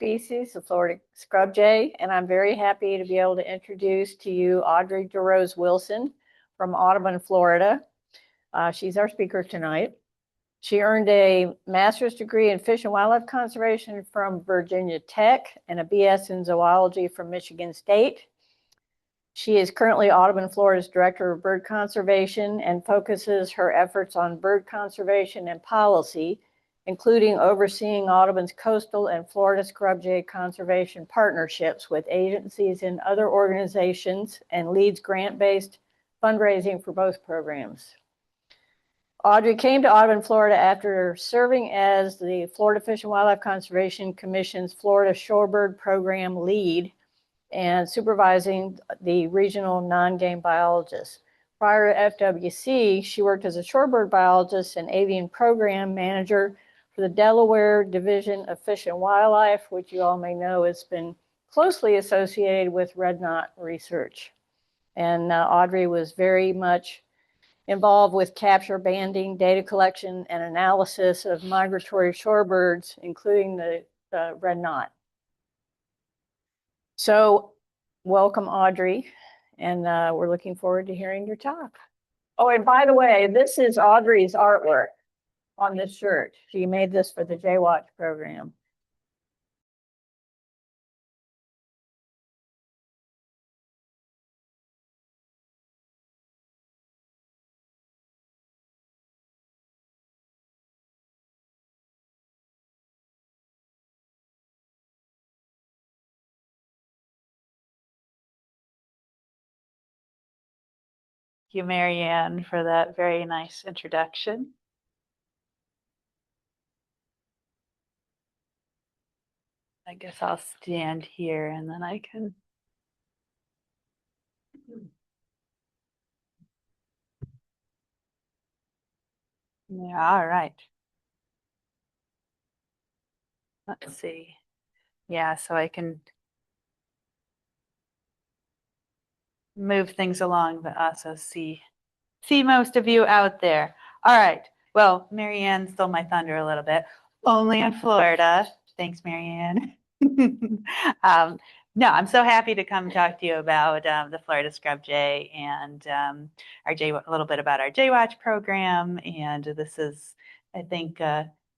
species, the Florida scrub jay, and I'm very happy to be able to introduce to you Audrey deRose-Wilson from Audubon, Florida. She's our speaker tonight. She earned a master's degree in fish and wildlife conservation from Virginia Tech and a BS in zoology from Michigan State. She is currently Audubon Florida's Director of Bird Conservation and focuses her efforts on bird conservation and policy, including overseeing Audubon's coastal and Florida scrub jay conservation partnerships with agencies and other organizations, and leads grant-based fundraising for both programs. Audrey came to Audubon, Florida after serving as the Florida Fish and Wildlife Conservation Commission's Florida Shorebird Program lead and supervising the regional non-game biologist. Prior to FWC, she worked as a shorebird biologist and avian program manager for the Delaware Division of Fish and Wildlife, which you all may know has been closely associated with red knot research. And Audrey was very much involved with capture, banding, data collection, and analysis of migratory shorebirds, including the red knot. So welcome, Audrey, and we're looking forward to hearing your talk. Oh, and by the way, this is Audrey's artwork on this shirt. She made this for the J-Watch program. Thank you, Marianne, for that very nice introduction. I guess I'll stand here and then I can. Yeah, all right. Let's see. Yeah, so I can move things along, but also see most of you out there. All right. Well, Marianne stole my thunder a little bit. Only in Florida. Thanks, Marianne. No, I'm so happy to come talk to you about the Florida scrub jay and a little bit about our J-Watch program. And this is, I think,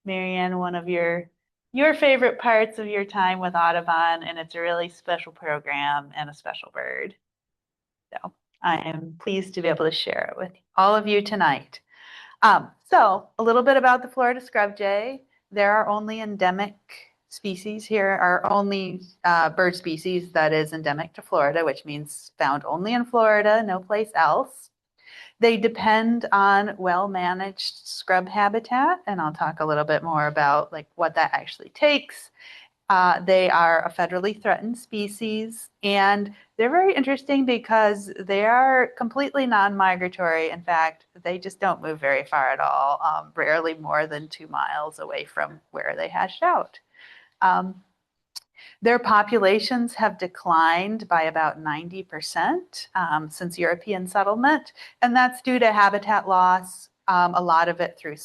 Marianne, one of your favorite parts of your time with Audubon, and it's a really special program and a special bird. So I am pleased to be able to share it with all of you tonight. So a little bit about the Florida scrub jay. There are only endemic species here, are only bird species that is endemic to Florida, which means found only in Florida, no place else. They depend on well-managed scrub habitat, and I'll talk a little bit more about what that actually takes. They are a federally threatened species, and they're very interesting because they are completely non-migratory. In fact, they just don't move very far at all, rarely more than 2 miles away from where they hatched out. Their populations have declined by about 90% since European settlement, and that's due to habitat loss, a lot of it through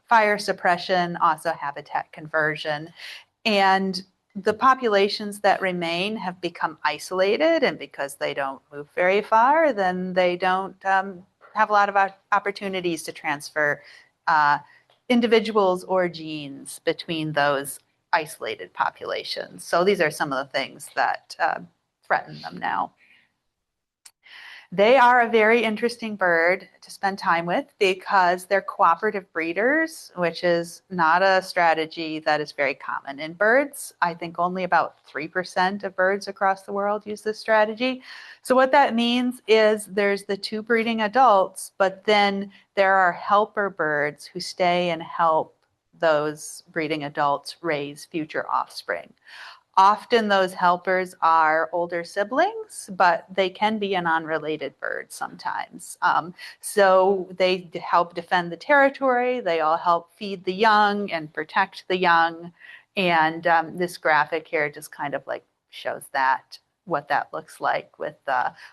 fire suppression, also habitat conversion. And the populations that remain have become isolated, and because they don't move very far, then they don't have a lot of opportunities to transfer individuals or genes between those isolated populations. So these are some of the things that threaten them now. They are a very interesting bird to spend time with because they're cooperative breeders, which is not a strategy that is very common in birds. I think only about 3% of birds across the world use this strategy. So what that means is there's the 2 breeding adults, but then there are helper birds who stay and help those breeding adults raise future offspring. Often those helpers are older siblings, but they can be an unrelated bird sometimes. So they help defend the territory. They all help feed the young and protect the young. And this graphic here just kind of shows that, what that looks like with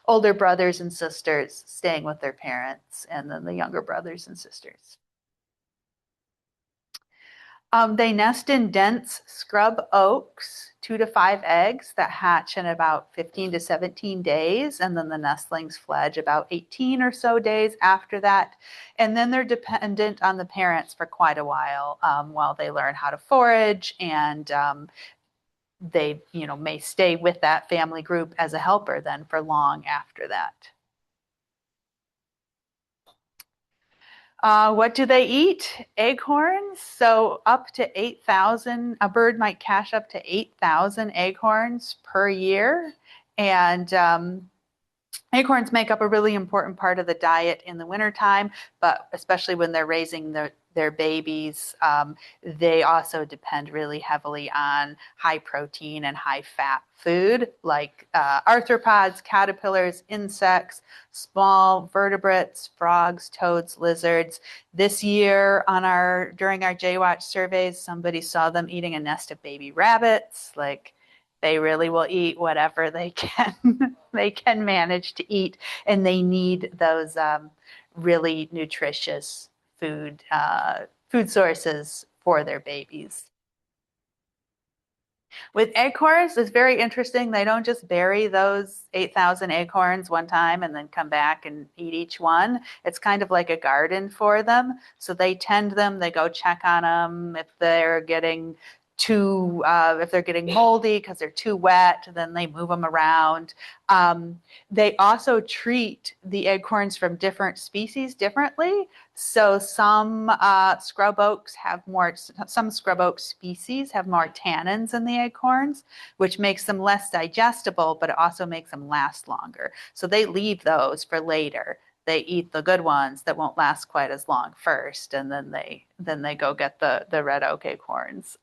older brothers and sisters staying with their parents, and then the younger brothers and sisters. They nest in dense scrub oaks, 2 to 5 eggs that hatch in about 15 to 17 days. And then the nestlings fledge about 18 or so days after that. And then they're dependent on the parents for quite a while they learn how to forage, and they may stay with that family group as a helper then for long after that. What do they eat? Acorns. So up to 8,000, a bird might cache up to 8,000 acorns per year. And acorns make up a really important part of the diet in the wintertime, but especially when they're raising their babies, they also depend really heavily on high protein and high fat food like arthropods, caterpillars, insects, small vertebrates, frogs, toads, lizards. This year during our J-Watch surveys, somebody saw them eating a nest of baby rabbits. Like, they really will eat whatever they can they can manage to eat, and they need those really nutritious food sources for their babies. With acorns, it's very interesting. They don't just bury those 8,000 acorns one time and then come back and eat each one. It's kind of like a garden for them. So they tend them, they go check on them. If they're getting moldy because they're too wet, then they move them around. They also treat the acorns from different species differently. So some scrub oak species have more tannins in the acorns, which makes them less digestible, but it also makes them last longer. So they leave those for later. They eat the good ones that won't last quite as long first, and then they go get the red oak acorns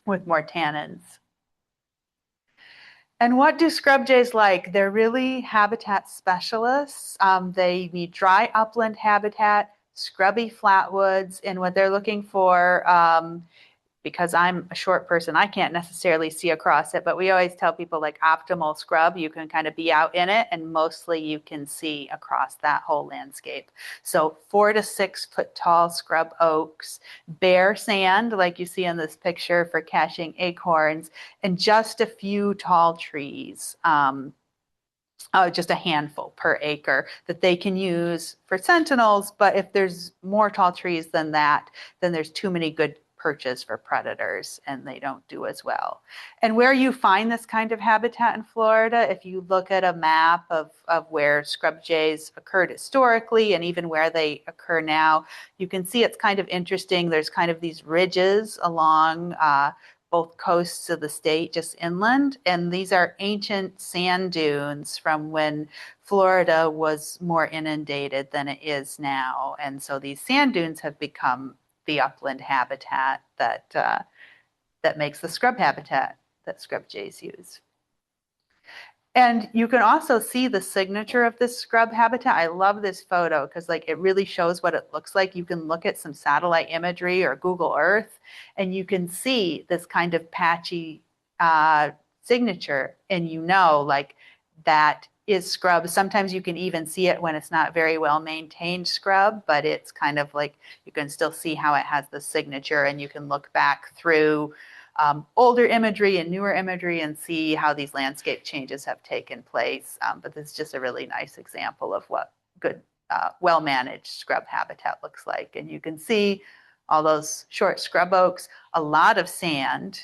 with more tannins. And what do scrub jays like? They're really habitat specialists. They need dry upland habitat, scrubby flatwoods, and what they're looking for, because I'm a short person, I can't necessarily see across it, but we always tell people like optimal scrub, you can kind of be out in it and mostly you can see across that whole landscape. So 4 to 6 foot tall scrub oaks, bare sand like you see in this picture for caching acorns, and just a few tall trees. Just a handful per acre that they can use for sentinels. But if there's more tall trees than that, then there's too many good perches for predators and they don't do as well. And where you find this kind of habitat in Florida, if you look at a map of where scrub jays occurred historically and even where they occur now, you can see it's kind of interesting. There's kind of these ridges along both coasts of the state, just inland. And these are ancient sand dunes from when Florida was more inundated than it is now. And so these sand dunes have become the upland habitat that makes the scrub habitat that scrub jays use. And you can also see the signature of this scrub habitat. I love this photo because like it really shows what it looks like. You can look at some satellite imagery or Google Earth, and you can see this kind of patchy signature, and like that is scrub. Sometimes you can even see it when it's not very well maintained scrub, but it's kind of like you can still see how it has the signature, and you can look back through older imagery and newer imagery and see how these landscape changes have taken place. But this is just a really nice example of what good, well-managed scrub habitat looks like. And you can see all those short scrub oaks, a lot of sand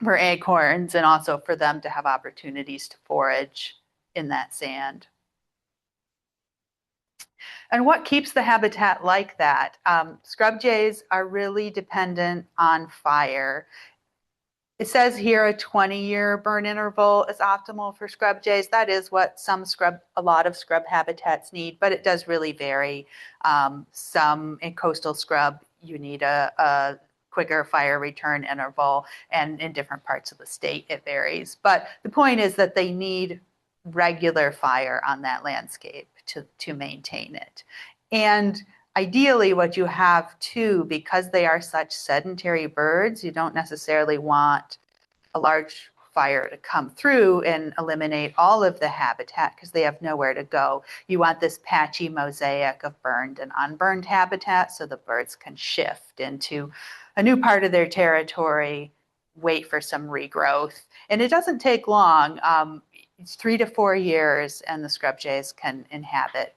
for acorns, and also for them to have opportunities to forage in that sand. And what keeps the habitat like that? Scrub jays are really dependent on fire. It says here a 20-year burn interval is optimal for scrub jays. That is what a lot of scrub habitats need, but it does really vary. Some in coastal scrub, you need a quicker fire return interval, and in different parts of the state, it varies. But the point is that they need regular fire on that landscape to maintain it. And ideally what you have too, because they are such sedentary birds, you don't necessarily want a large fire to come through and eliminate all of the habitat because they have nowhere to go. You want this patchy mosaic of burned and unburned habitat so the birds can shift into a new part of their territory, wait for some regrowth. And it doesn't take long. It's 3 to 4 years, and the scrub jays can inhabit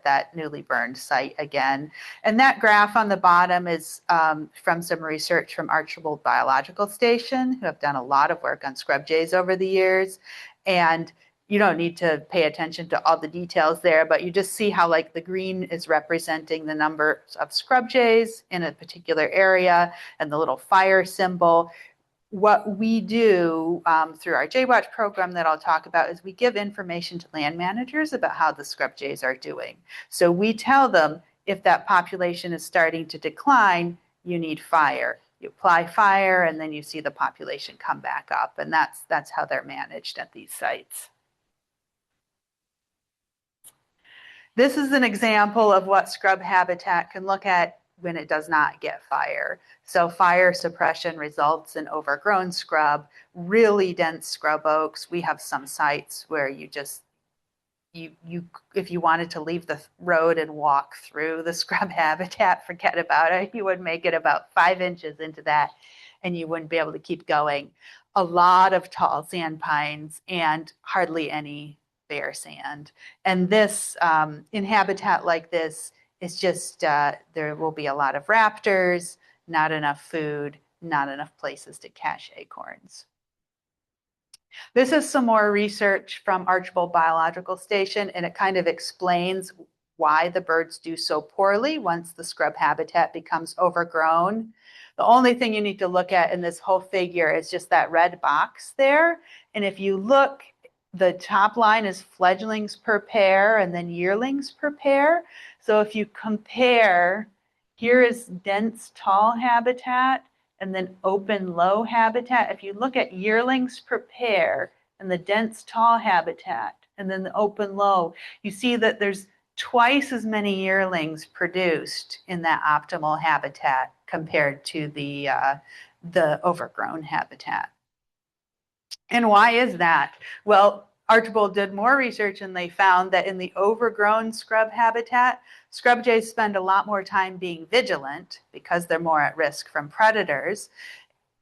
that newly burned site again. And that graph on the bottom is from some research from Archibald Biological Station, who have done a lot of work on scrub jays over the years. And you don't need to pay attention to all the details there, but you just see how like the green is representing the number of scrub jays in a particular area and the little fire symbol. What we do through our Jaywatch program that I'll talk about is we give information to land managers about how the scrub jays are doing. So we tell them if that population is starting to decline, you need fire. You apply fire and then you see the population come back up, and that's how they're managed at these sites. This is an example of what scrub habitat can look at when it does not get fire. So fire suppression results in overgrown scrub, really dense scrub oaks. We have some sites where you just, if you wanted to leave the road and walk through the scrub habitat, forget about it. You would make it about 5 inches into that and you wouldn't be able to keep going. A lot of tall sand pines and hardly any bare sand. And this, in habitat like this, it's just, there will be a lot of raptors, not enough food, not enough places to cache acorns. This is some more research from Archibald Biological Station, and it kind of explains why the birds do so poorly once the scrub habitat becomes overgrown. The only thing you need to look at in this whole figure is just that red box there. And if you look, the top line is fledglings per pair and then yearlings per pair. So if you compare, here is dense tall habitat and then open low habitat. If you look at yearlings per pair and the dense tall habitat and then the open low, you see that there's twice as many yearlings produced in that optimal habitat compared to the overgrown habitat. And why is that? Well, Archibald did more research and they found that in the overgrown scrub habitat, scrub jays spend a lot more time being vigilant because they're more at risk from predators.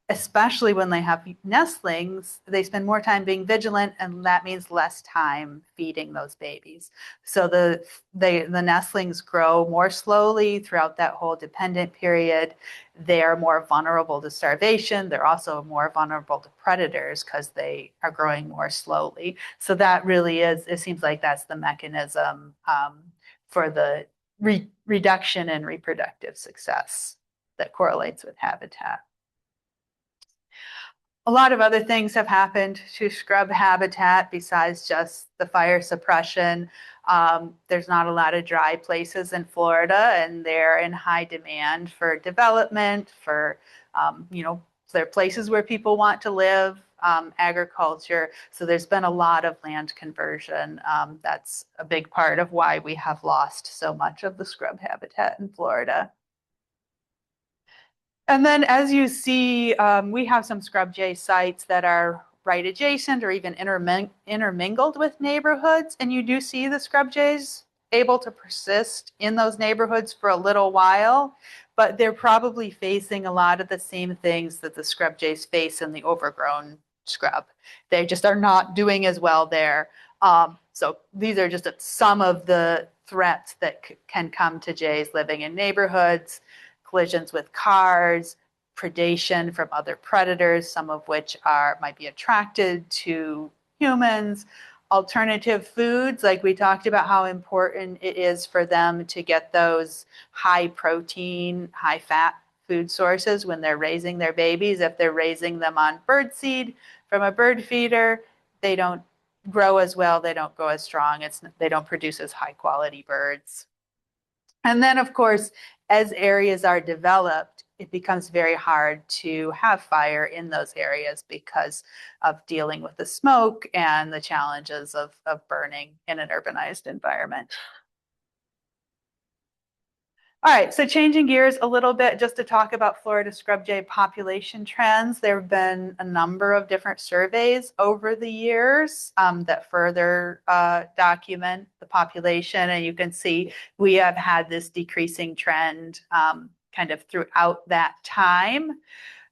Especially when they have nestlings, they spend more time being vigilant, and that means less time feeding those babies. So the nestlings grow more slowly throughout that whole dependent period. They are more vulnerable to starvation. They're also more vulnerable to predators because they are growing more slowly. So that really is, it seems like that's the mechanism for the reduction in reproductive success that correlates with habitat. A lot of other things have happened to scrub habitat besides just the fire suppression. There's not a lot of dry places in Florida, and they're in high demand for development, for, they're places where people want to live, agriculture. So there's been a lot of land conversion. That's a big part of why we have lost so much of the scrub habitat in Florida. And then as you see, we have some scrub jay sites that are right adjacent or even intermingled with neighborhoods. And you do see the scrub jays able to persist in those neighborhoods for a little while, but they're probably facing a lot of the same things that the scrub jays face in the overgrown scrub. They just are not doing as well there. So these are just some of the threats that can come to jays living in neighborhoods. Collisions with cars, predation from other predators, some of which might be attracted to humans, alternative foods, like we talked about how important it is for them to get those high protein, high fat food sources when they're raising their babies. If they're raising them on birdseed from a bird feeder, they don't grow as well, they don't grow as strong, they don't produce as high quality birds. And then, of course, as areas are developed, it becomes very hard to have fire in those areas because of dealing with the smoke and the challenges of burning in an urbanized environment. All right, so changing gears a little bit just to talk about Florida scrub jay population trends. There have been a number of different surveys over the years that further document the population. And you can see we have had this decreasing trend kind of throughout that time.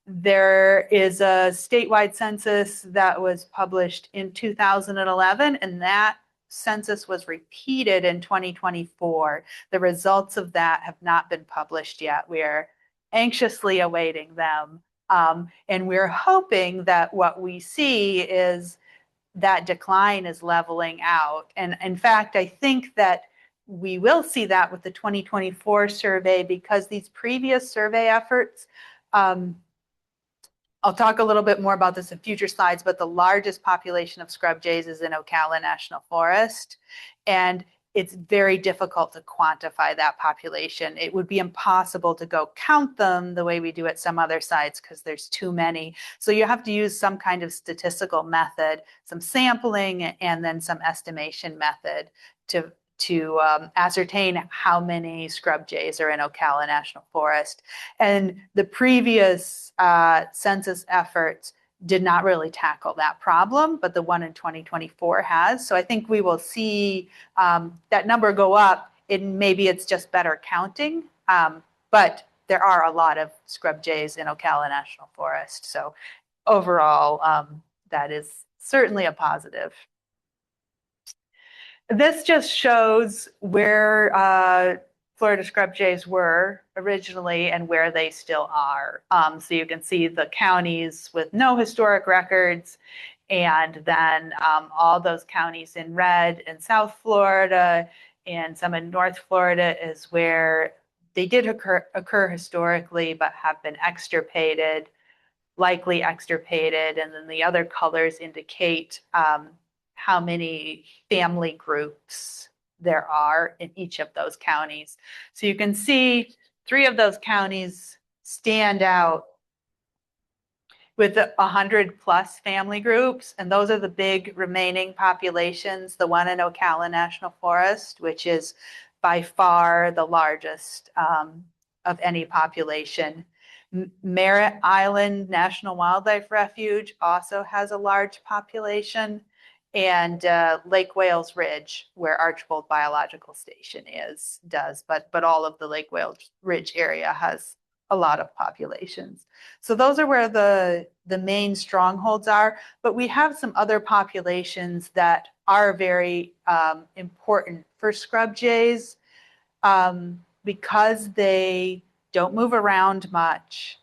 There is a statewide census that was published in 2011, and that census was repeated in 2024. The results of that have not been published yet. We are anxiously awaiting them. And we're hoping that what we see is that decline is leveling out. And in fact, I think that we will see that with the 2024 survey, because these previous survey efforts, I'll talk a little bit more about this in future slides, but the largest population of scrub jays is in Ocala National Forest. And it's very difficult to quantify that population. It would be impossible to go count them the way we do at some other sites because there's too many. So you have to use some kind of statistical method, some sampling, and then some estimation method to ascertain how many scrub jays are in Ocala National Forest. And the previous census efforts did not really tackle that problem, but the one in 2024 has. So I think we will see that number go up, and maybe it's just better counting, but there are a lot of scrub jays in Ocala National Forest. So overall, that is certainly a positive. This just shows where Florida scrub jays were originally and where they still are. So you can see the counties with no historic records, and then all those counties in red in South Florida and some in North Florida is where they did occur historically, but have been extirpated, likely extirpated. And then the other colors indicate how many family groups there are in each of those counties. So you can see 3 of those counties stand out with 100+ family groups, and those are the big remaining populations. The one in Ocala National Forest, which is by far the largest of any population. Merritt Island National Wildlife Refuge also has a large population, and Lake Wales Ridge, where Archbold Biological Station does, but all of the Lake Wales Ridge area has a lot of populations. So those are where the main strongholds are, but we have some other populations that are very important for scrub jays because they don't move around much.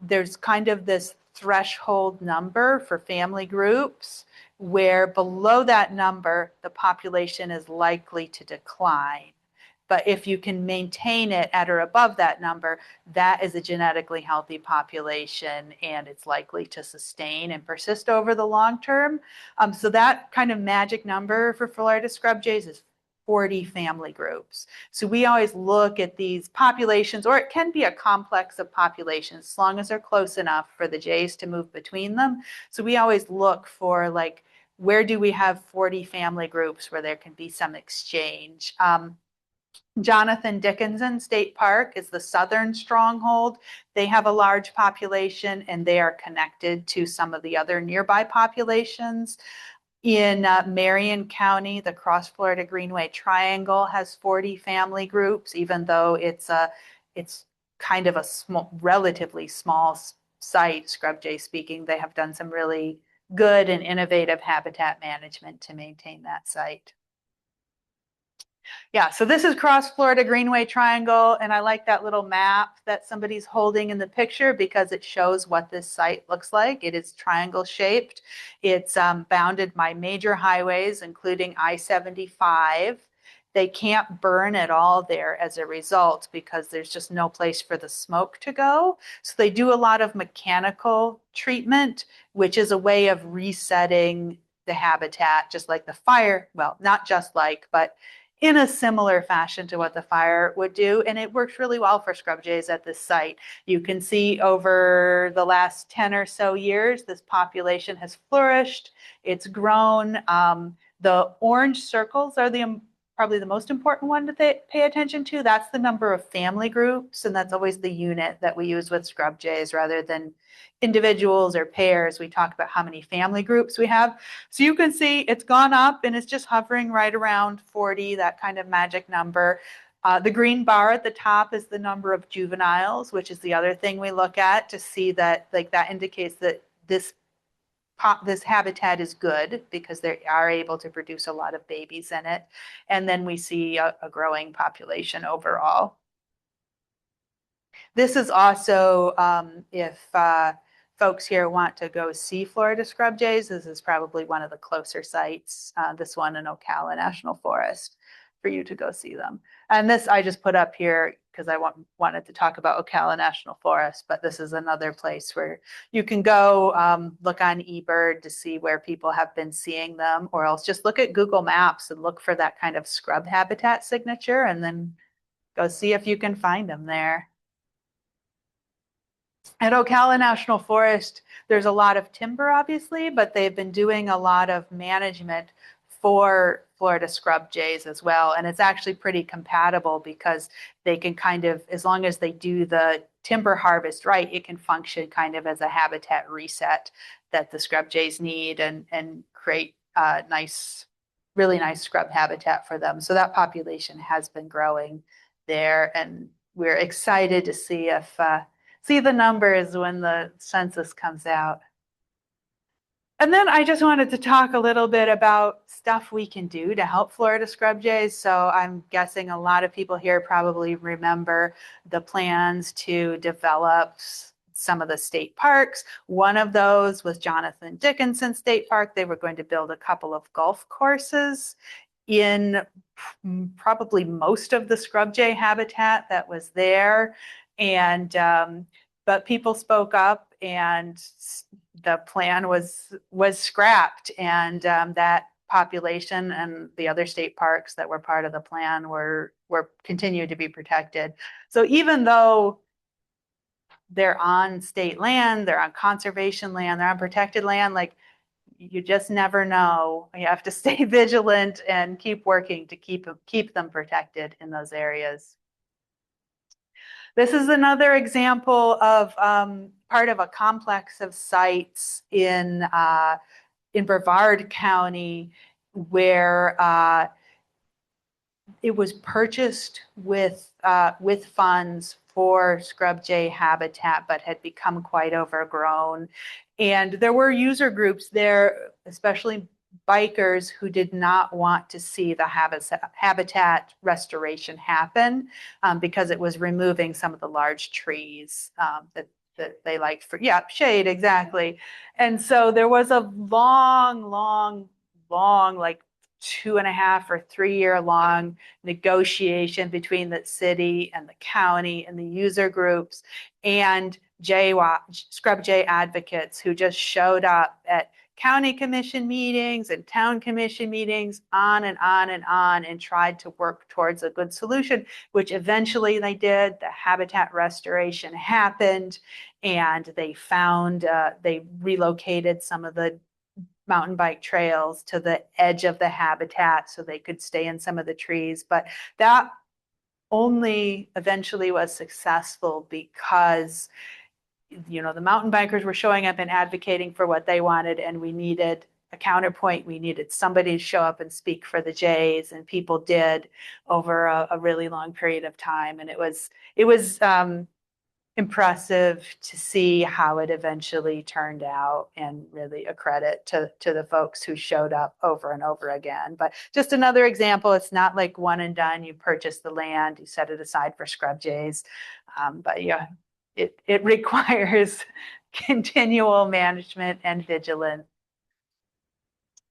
There's kind of this threshold number for family groups where below that number, the population is likely to decline. But if you can maintain it at or above that number, that is a genetically healthy population, and it's likely to sustain and persist over the long term. So that kind of magic number for Florida scrub jays is 40 family groups. So we always look at these populations, or it can be a complex of populations, as long as they're close enough for the jays to move between them. So we always look for, like, where do we have 40 family groups where there can be some exchange? Jonathan Dickinson State Park is the southern stronghold. They have a large population, and they are connected to some of the other nearby populations. In Marion County, the Cross Florida Greenway Triangle has 40 family groups, even though it's kind of a relatively small site, scrub jay speaking. They have done some really good and innovative habitat management to maintain that site. Yeah, so this is Cross Florida Greenway Triangle, and I like that little map that somebody's holding in the picture because it shows what this site looks like. It is triangle shaped. It's bounded by major highways, including I-75. They can't burn at all there as a result because there's just no place for the smoke to go. So they do a lot of mechanical treatment, which is a way of resetting the habitat, just like the fire, well, not just like, but in a similar fashion to what the fire would do. And it works really well for scrub jays at this site. You can see over the last 10 or so years, this population has flourished. It's grown. The orange circles are the probably the most important one to pay attention to. That's the number of family groups, and that's always the unit that we use with scrub jays rather than individuals or pairs. We talk about how many family groups we have. So you can see it's gone up and it's just hovering right around 40, that kind of magic number. The green bar at the top is the number of juveniles, which is the other thing we look at to see that, like, that indicates that this habitat is good because they are able to produce a lot of babies in it. And then we see a growing population overall. This is also, if folks here want to go see Florida scrub jays, this is probably one of the closer sites, this one in Ocala National Forest, for you to go see them. And this I just put up here because I wanted to talk about Ocala National Forest, but this is another place where you can go look on eBird to see where people have been seeing them, or else just look at Google Maps and look for that kind of scrub habitat signature and then go see if you can find them there. At Ocala National Forest, there's a lot of timber, obviously, but they've been doing a lot of management for Florida scrub jays as well. And it's actually pretty compatible because they can kind of, as long as they do the timber harvest right, it can function kind of as a habitat reset that the scrub jays need and create nice, really nice scrub habitat for them. So that population has been growing there, and we're excited to see if see the numbers when the census comes out. And then I just wanted to talk a little bit about stuff we can do to help Florida scrub jays. So I'm guessing a lot of people here probably remember the plans to develop some of the state parks. One of those was Jonathan Dickinson State Park. They were going to build a couple of golf courses in probably most of the scrub jay habitat that was there. And but people spoke up and the plan was scrapped, and that population and the other state parks that were part of the plan were continued to be protected. So even though they're on state land, they're on conservation land, they're on protected land, like, you just never know. You have to stay vigilant and keep working to keep them protected in those areas. This is another example of part of a complex of sites in Brevard County where it was purchased with funds for scrub jay habitat, but had become quite overgrown. And there were user groups there, especially bikers, who did not want to see the habitat restoration happen because it was removing some of the large trees that they liked for, shade, exactly. And so there was a long, like 2.5 or 3 year long negotiation between the city and the county and the user groups and scrub jay advocates who just showed up at county commission meetings and town commission meetings, on and on and on, and tried to work towards a good solution, which eventually they did. The habitat restoration happened, and they they relocated some of the mountain bike trails to the edge of the habitat so they could stay in some of the trees. But that only eventually was successful because, you know, the mountain bikers were showing up and advocating for what they wanted, and we needed a counterpoint. We needed somebody to show up and speak for the jays, and people did over a really long period of time. And it was impressive to see how it eventually turned out, and really a credit to the folks who showed up over and over again. But just another example, it's not like one and done. You purchase the land, you set it aside for scrub jays, but yeah, it requires continual management and vigilance.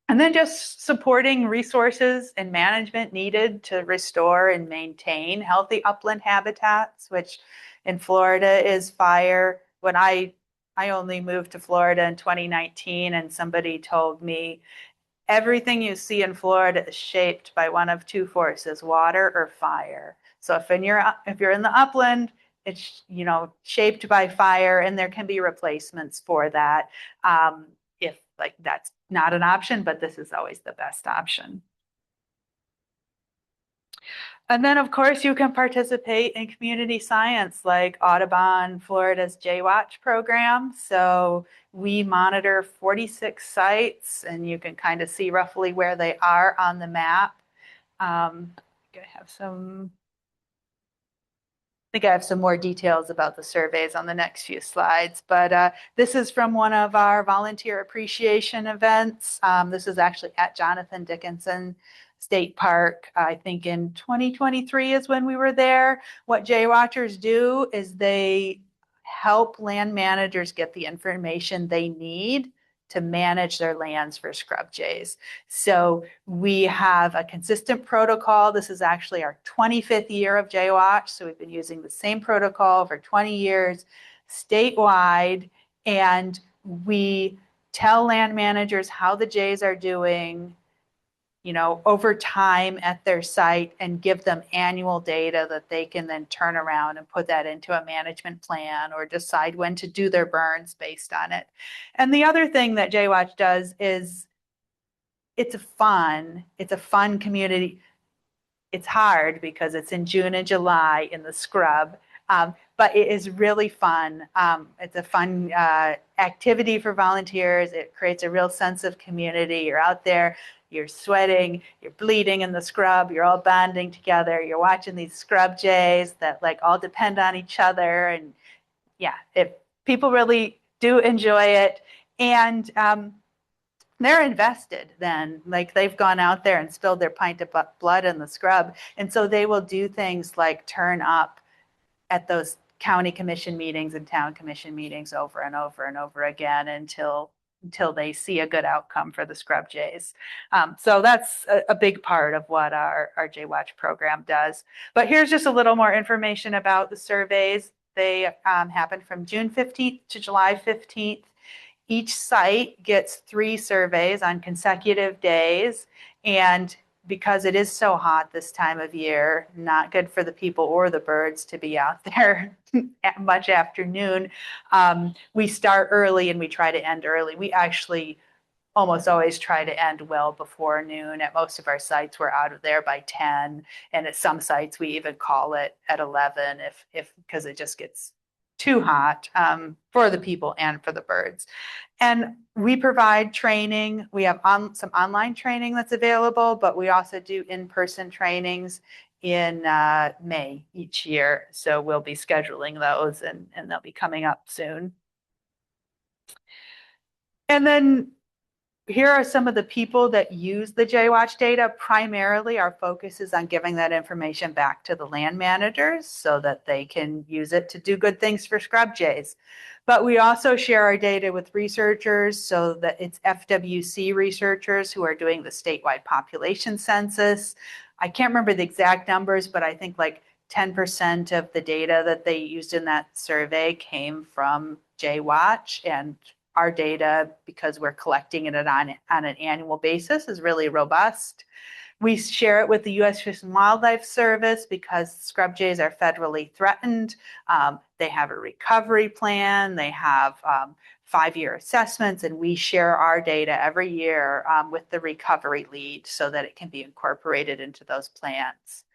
And then just supporting resources and management needed to restore and maintain healthy upland habitats, which in Florida is fire. When I only moved to Florida in 2019, and somebody told me everything you see in Florida is shaped by one of two forces, water or fire. So if you're in the upland, it's, you know, shaped by fire, and there can be replacements for that if, like, that's not an option, but this is always the best option. And then, of course, you can participate in community science like Audubon Florida's J-Watch program. So we monitor 46 sites, and you can kind of see roughly where they are on the map. I think I have some more details about the surveys on the next few slides, but this is from one of our volunteer appreciation events. This is actually at Jonathan Dickinson State Park. I think in 2023 is when we were there. What J-Watchers do is they help land managers get the information they need to manage their lands for scrub jays. So we have a consistent protocol. This is actually our 25th year of J-Watch. So we've been using the same protocol for 20 years statewide. And we tell land managers how the jays are doing, you know, over time at their site, and give them annual data that they can then turn around and put that into a management plan or decide when to do their burns based on it. And the other thing that J-Watch does is it's a fun community. It's hard because it's in June and July in the scrub, but it is really fun. It's a fun activity for volunteers. It creates a real sense of community. You're out there, you're sweating, you're bleeding in the scrub, you're all banding together, you're watching these scrub jays that like all depend on each other. And yeah, people really do enjoy it. And they're invested then, like they've gone out there and spilled their pint of blood in the scrub. And so they will do things like turn up at those county commission meetings and town commission meetings over and over and over again until they see a good outcome for the scrub jays. So that's a big part of what our J-Watch program does. But here's just a little more information about the surveys. They happen from June 15th to July 15th. Each site gets 3 surveys on consecutive days. And because it is so hot this time of year, not good for the people or the birds to be out there at much afternoon. We start early and we try to end early. We actually almost always try to end well before noon. At most of our sites, we're out of there by 10. And at some sites, we even call it at 11 because it just gets too hot for the people and for the birds. And we provide training. We have some online training that's available, but we also do in-person trainings in May each year. So we'll be scheduling those, and they'll be coming up soon. And then here are some of the people that use the J-Watch data. Primarily, our focus is on giving that information back to the land managers so that they can use it to do good things for scrub jays. But we also share our data with researchers, so that it's FWC researchers who are doing the statewide population census. I can't remember the exact numbers, but I think like 10% of the data that they used in that survey came from J-Watch, and our data, because we're collecting it on an annual basis, is really robust. We share it with the U.S. Fish and Wildlife Service because scrub jays are federally threatened. They have a recovery plan. They have 5-year assessments, and we share our data every year with the recovery lead so that it can be incorporated into those plans.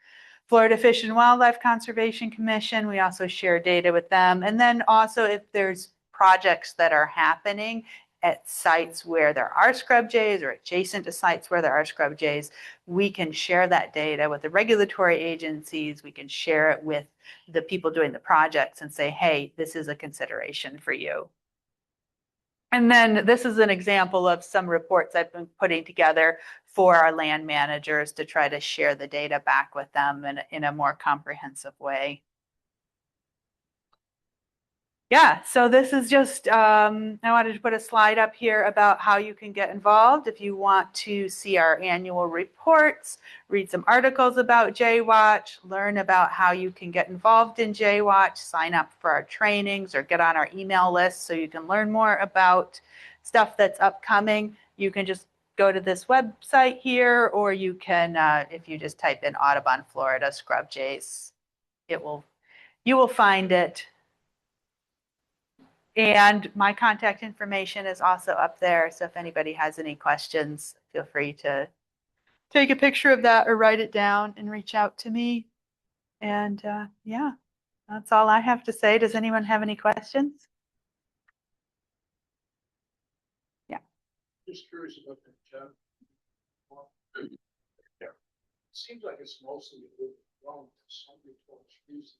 Florida Fish and Wildlife Conservation Commission, we also share data with them. And then also if there's projects that are happening at sites where there are scrub jays or adjacent to sites where there are scrub jays, we can share that data with the regulatory agencies. We can share it with the people doing the projects and say, hey, this is a consideration for you. And then this is an example of some reports I've been putting together for our land managers to try to share the data back with them in a more comprehensive way. Yeah, so this is just, I wanted to put a slide up here about how you can get involved. If you want to see our annual reports, read some articles about J-Watch, learn about how you can get involved in J-Watch, sign up for our trainings, or get on our email list so you can learn more about stuff that's upcoming, you can just go to this website here, or you can, if you just type in Audubon Florida Scrub Jays, you will find it. And my contact information is also up there. So if anybody has any questions, feel free to take a picture of that or write it down and reach out to me. And yeah, that's all I have to say. Does anyone have any questions? Yeah. Just curious about the job. Yeah. Seems like it's mostly wrong to somebody towards trees.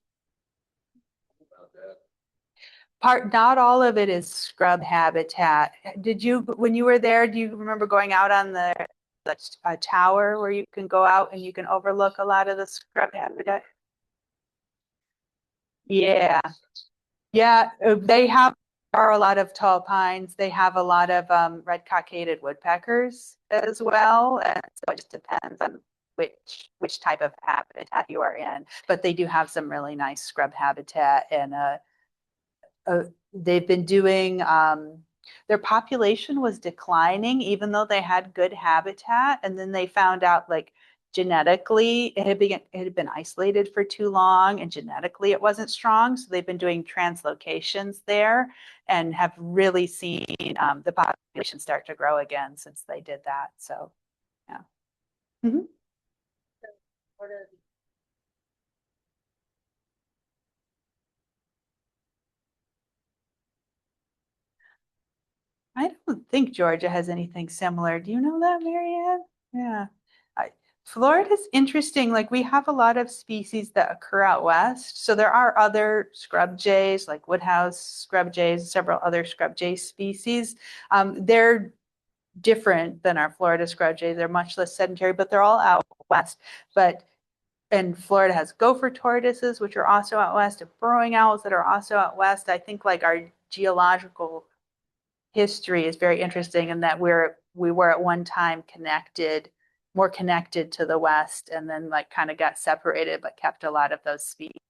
About that. Not all of it is scrub habitat. Did you, when you were there, do you remember going out on the tower where you can go out and you can overlook a lot of the scrub habitat? Yeah. Yeah, they are a lot of tall pines. They have a lot of red-cockaded woodpeckers as well. And so it just depends on which type of habitat you are in. But they do have some really nice scrub habitat, and they've been doing their population was declining even though they had good habitat, and then they found out like genetically it had been isolated for too long and genetically it wasn't strong, so they've been doing translocations there and have really seen the population start to grow again since they did that. So yeah. Mm-hmm. I don't think Georgia has anything similar. Do you know that, Marianne? Yeah. Florida's interesting. Like we have a lot of species that occur out west. So there are other scrub jays, like woodhouse scrub jays, several other scrub jay species. They're different than our Florida scrub jay. They're much less sedentary, but they're all out west. And Florida has gopher tortoises, which are also out west, and burrowing owls that are also out west. I think like our geological history is very interesting in that we were at one time more connected to the west, and then like kind of got separated but kept a lot of those species.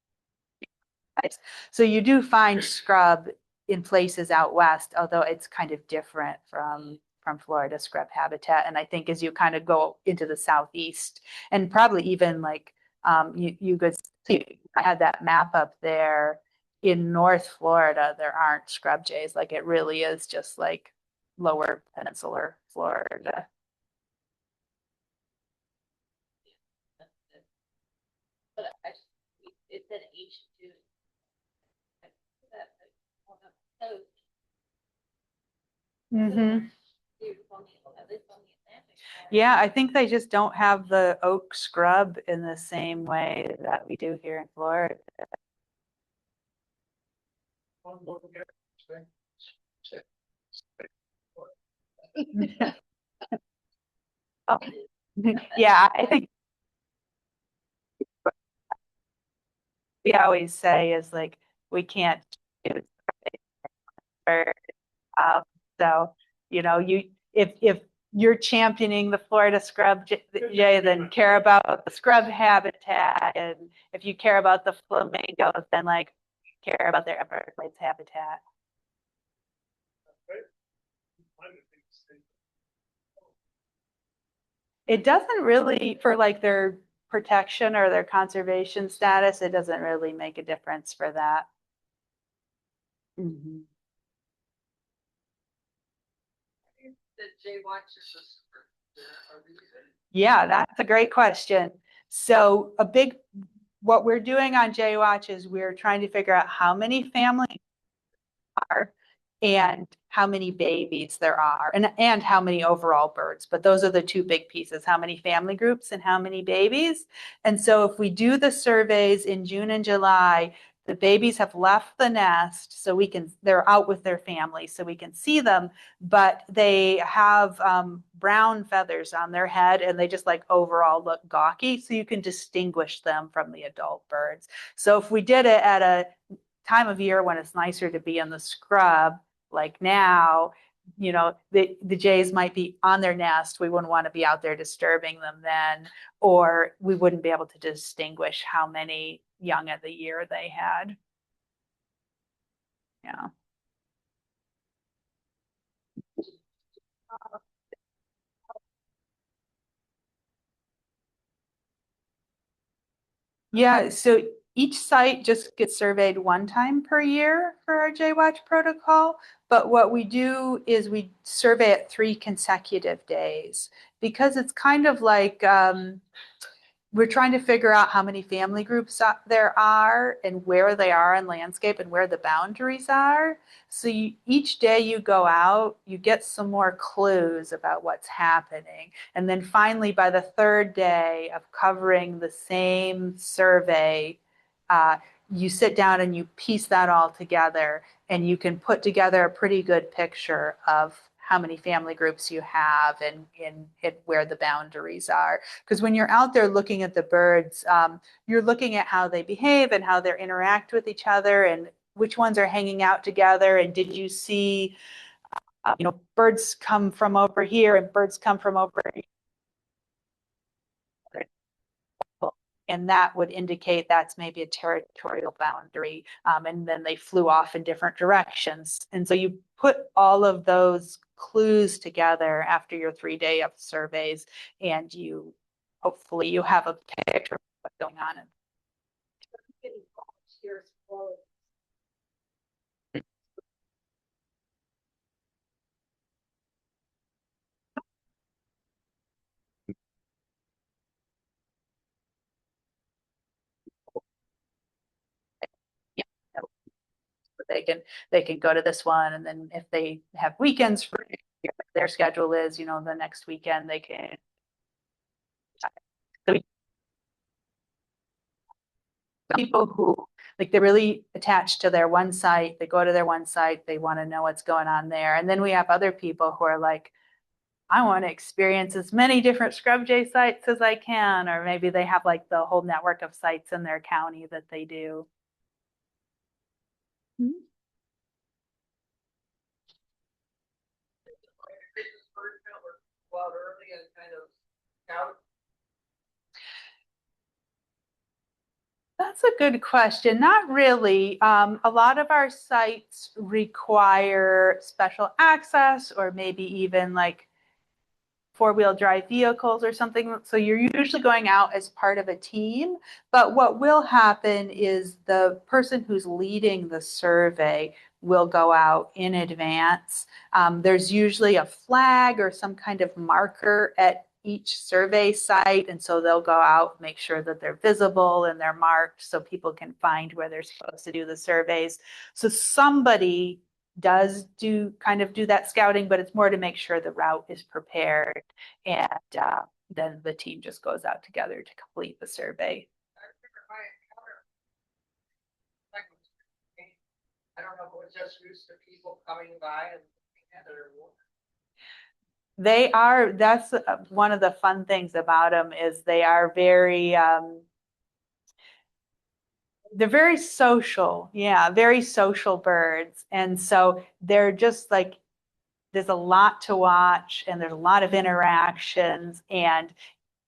So you do find scrub in places out west, although it's kind of different from Florida scrub habitat. And I think as you kind of go into the southeast, and probably even like you could see, I had that map up there. In North Florida, there aren't scrub jays. Like it really is just like lower peninsular Florida. It's an H2. Mm-hmm. Yeah, I think they just don't have the oak scrub in the same way that we do here in Florida. Oh. Yeah, I think we always say is like we can't do it. So you if you're championing the Florida scrub jay, then care about the scrub habitat, and if you care about the flamingos, then like care about their Everglades habitat. It doesn't really, for like their protection or their conservation status, it doesn't really make a difference for that. Mm-hmm. Yeah, that's a great question. So what we're doing on Jaywatch is we're trying to figure out how many families are and how many babies there are, and how many overall birds. But those are the two big pieces: how many family groups and how many babies. And so if we do the surveys in June and July, the babies have left the nest, so they're out with their families, so we can see them, but they have brown feathers on their head, and they just like overall look gawky, so you can distinguish them from the adult birds. So if we did it at a time of year when it's nicer to be in the scrub, like now, the jays might be on their nest. We wouldn't want to be out there disturbing them then, or we wouldn't be able to distinguish how many young of the year they had. Yeah. Yeah, so each site just gets surveyed one time per year for our Jaywatch protocol. But what we do is we survey it 3 consecutive days. because it's kind of like we're trying to figure out how many family groups there are and where they are in landscape and where the boundaries are. So each day you go out, you get some more clues about what's happening. And then finally, by the third day of covering the same survey, you sit down and you piece that all together, and you can put together a pretty good picture of how many family groups you have and where the boundaries are. Because when you're out there looking at the birds, you're looking at how they behave and how they interact with each other and which ones are hanging out together. And did you see, birds come from over here and birds come from over here? And that would indicate that's maybe a territorial boundary. And then they flew off in different directions. And so you put all of those clues together after your 3-day of surveys, and hopefully you have a picture of what's going on. They can go to this one, and then if they have weekends for their schedule is, the next weekend they can. People who they're really attached to their one site, they go to their one site, they want to know what's going on there. And then we have other people who are like, I want to experience as many different scrub jay sites as I can, or maybe they have like the whole network of sites in their county that they do. That's a good question. Not really. A lot of our sites require special access or maybe even like 4-wheel drive vehicles or something. So you're usually going out as part of a team. But what will happen is the person who's leading the survey will go out in advance. There's usually a flag or some kind of marker at each survey site. And so they'll go out, make sure that they're visible and they're marked so people can find where they're supposed to do the surveys. So somebody does do that scouting, but it's more to make sure the route is prepared, and then the team just goes out together to complete the survey. I don't know if it was just used to people coming by and looking at it or what. That's one of the fun things about them is they are very they're very social. Yeah, very social birds. And so they're just like, there's a lot to watch and there's a lot of interactions. And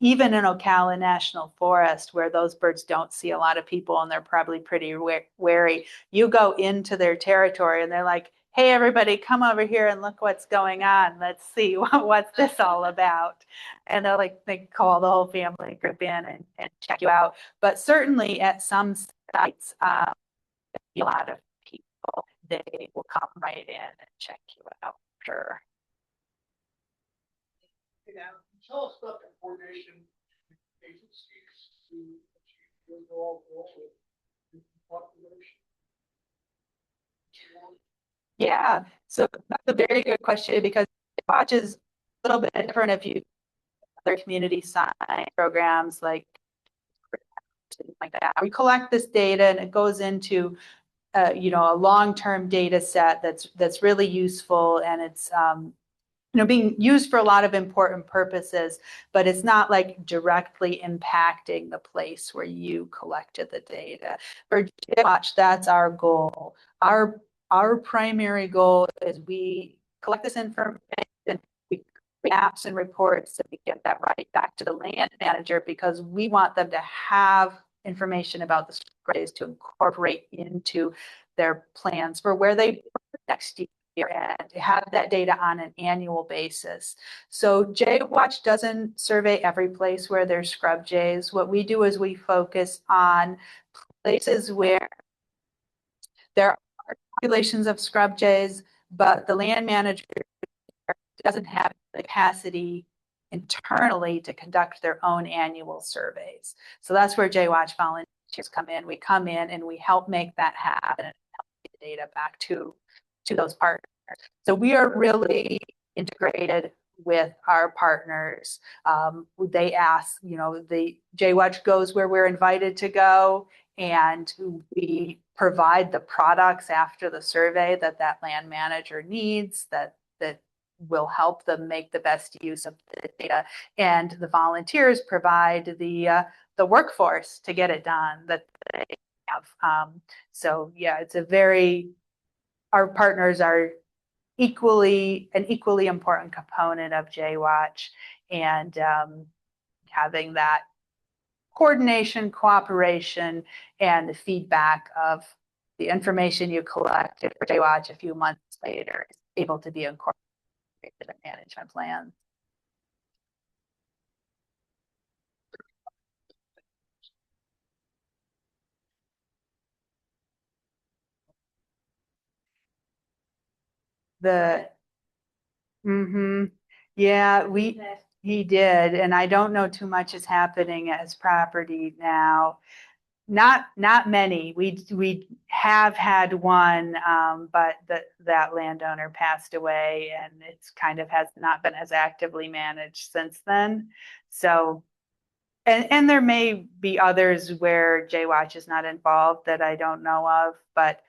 even in Ocala National Forest, where those birds don't see a lot of people and they're probably pretty wary, you go into their territory and they're like, hey, everybody, come over here and look what's going on. Let's see what's this all about. And they call the whole family group in and check you out. But certainly at some sites, a lot of people, they will come right in and check you out. Sure. Tell us about the coordination agencies to achieve the overall goal of population. Yeah, so that's a very good question because Watch is a little bit different if you other community science programs like that. We collect this data and it goes into a long-term data set that's really useful, and it's being used for a lot of important purposes, but it's not like directly impacting the place where you collected the data. For Watch, that's our goal. Our primary goal is we collect this information, we create apps and reports, and we get that right back to the land manager because we want them to have information about the sprays to incorporate into their plans for where they next year and have that data on an annual basis. So Jay Watch doesn't survey every place where there's scrub jays. What we do is we focus on places where there are populations of scrub jays, but the land manager doesn't have the capacity internally to conduct their own annual surveys. So that's where JWatch volunteers come in. We come in and we help make that happen and help get the data back to those partners. So we are really integrated with our partners. They ask, the JWatch goes where we're invited to go, and we provide the products after the survey that land manager needs that will help them make the best use of the data. And the volunteers provide the workforce to get it done that they have. So yeah, it's our partners are an equally important component of JWatch, and having that coordination, cooperation, and the feedback of the information you collected for JWatch a few months later is able to be incorporated in management plans. Yeah, he did, and I don't know too much is happening at his property now. Not many. We have had one, but that landowner passed away, and it's kind of has not been as actively managed since then. So, and there may be others where JWatch is not involved that I don't know of, but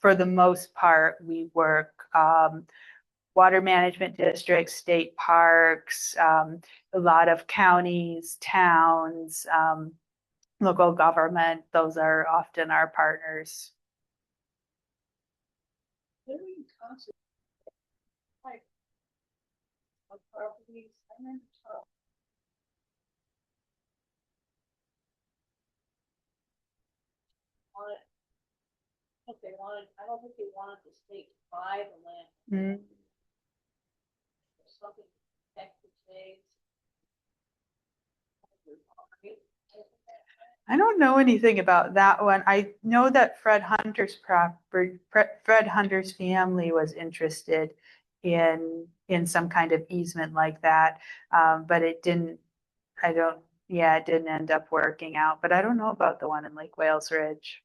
for the most part, we work water management districts, state parks, a lot of counties, towns, local government. Those are often our partners. I don't think they wanted the state to buy the land. Something to protect the states. I don't know anything about that one. I know that Fred Hunter's family was interested in some kind of easement like that, but it didn't. It didn't end up working out. But I don't know about the one in Lake Wales Ridge.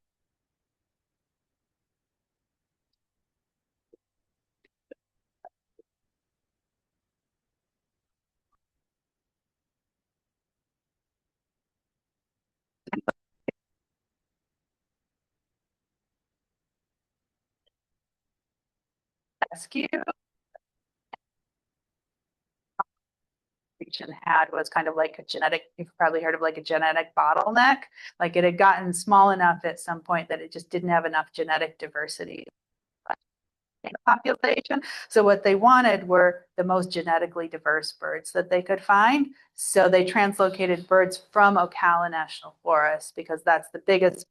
Rescue had was kind of like a genetic, you've probably heard of like a genetic bottleneck. Like it had gotten small enough at some point that it just didn't have enough genetic diversity in the population. So what they wanted were the most genetically diverse birds that they could find. So they translocated birds from Ocala National Forest because that's the biggest.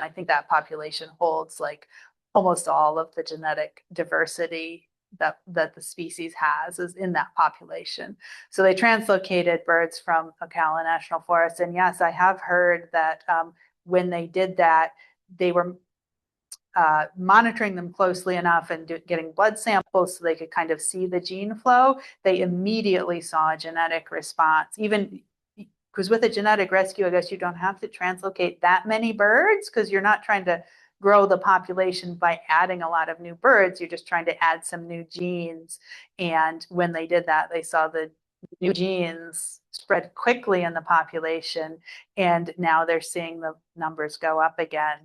I think that population holds like almost all of the genetic diversity that the species has is in that population. So they translocated birds from Ocala National Forest. And yes, I have heard that when they did that, they were monitoring them closely enough and getting blood samples so they could kind of see the gene flow. They immediately saw a genetic response, even because with a genetic rescue, I guess you don't have to translocate that many birds because you're not trying to grow the population by adding a lot of new birds. You're just trying to add some new genes. And when they did that, they saw the new genes spread quickly in the population. And now they're seeing the numbers go up again.